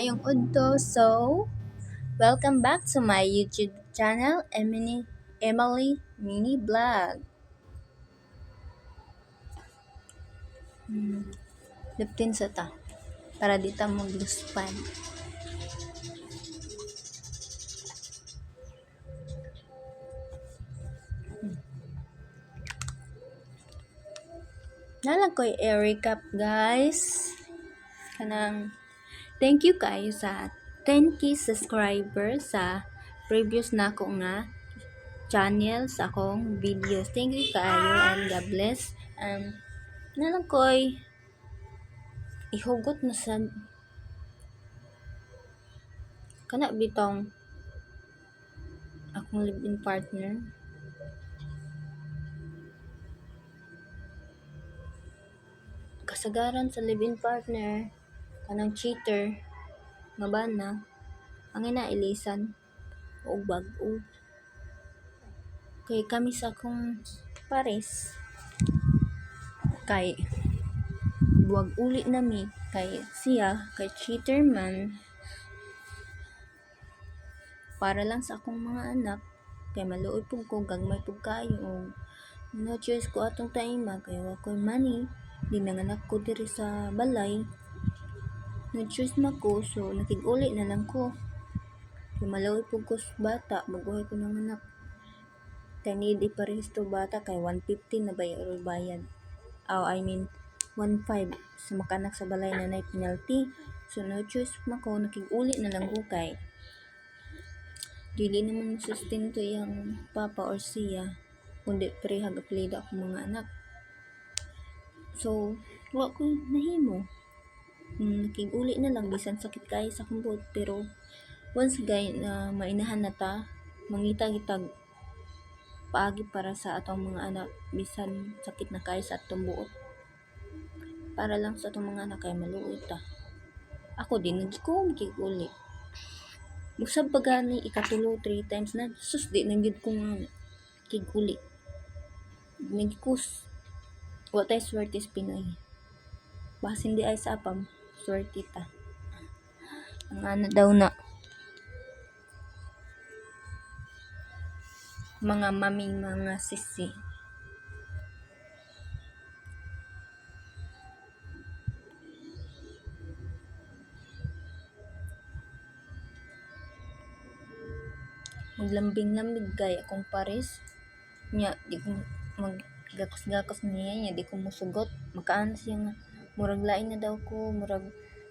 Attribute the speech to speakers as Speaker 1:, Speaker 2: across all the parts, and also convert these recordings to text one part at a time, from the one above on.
Speaker 1: Ayong udto. So, welcome back to my YouTube channel, Emily Mini Vlog. Luptin sa ta. Para di ta magluspan. Nalang ko'y recap guys. Kanang thank you kayo sa 10k subscribers sa previous na ako nga channel sa akong videos. Thank you kayo and God bless. Nalang ko'y ihugot na sa kana bitong akong live-in partner. Kasagaran sa live-in partner kanang cheater nga bana ang ina ilisan o bag-o kay kami sa akong pares kay buwag uli nami kay siya kay cheater man para lang sa akong mga anak kay maluoy pug ko gagmay pug kayo og no choice ko atong taima kay wa koy money di nanganak ko diri sa balay. Nag-choose na ko, so nakig-uli na lang ko. Kaya malaway po ko sa bata, mag-uhay ko ng anak. Kaya need iparehis to bata, kay 150 na bayad. I mean, 1.5 sa makanak sa balay na nay penalty. So no choice na ko, nakig-uli na lang ko kay. Dili naman sustento yung papa or siya, kundi prehag apelida akong mga anak. So, wa ko nahimo. Nakig-uli na lang bisan sakit kayo sa akong buot, pero once gay na mainahan na ta mangita gitag paagi para sa atong mga anak bisan sakit na kayo sa atong buot para lang sa atong mga anak kay maluoy ta. Ako din ko makig-uli musab pagani ikatulo 3 times na sus di nang gid ko nga kig-uli nagkus wa tay swerte sa Pinoy basta hindi ay sa apam swerte ta ang ana daw na mga maming mga sisi. Maglambing-lambing gay akong pares nya di ko maggakos-gakos niya nya di ko musugot makaan siya nga murag lain na daw ko murag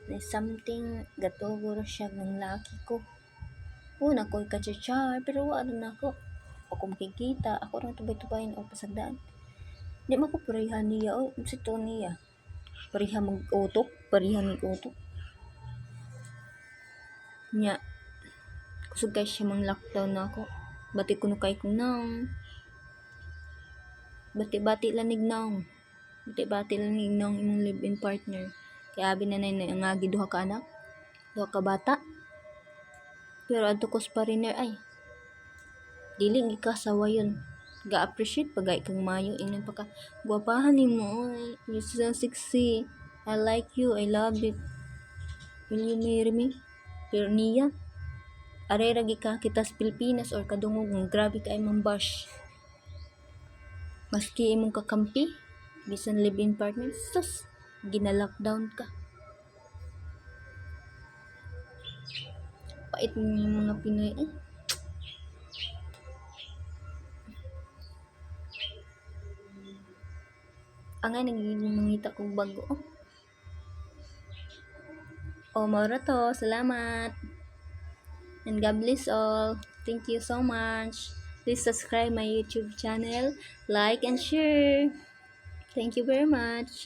Speaker 1: may something gatugo ra siya ng laki ko una ko'y kachachar pero wala na ako makikita ako ra tubay-tubayin o pasagdaan di man ko parehan niya o si Tony pareha mag-utok nya kusog kay siya mang lockdown na ako bati ko no kay kung nang bati-bati lanig nang imong live-in partner kaya abi na ang agi duha ka anak duha ka bata pero adto ko sa pariner ay dili gi ka sawayon ga-appreciate pagay kang mayo inon pa ka gwapahan nimo you so sexy I like you I love it will you marry me pero niya aray ra ka kita sa Pilipinas or kadungog grabe kay mambash maski imong kakampi bisan live-in partner sus gina-lockdown ka pait ni mga Pinoy angay nagiging mangita kong bago maura to salamat and God bless all. Thank you so much. Please subscribe my YouTube channel, like and share. Thank you very much.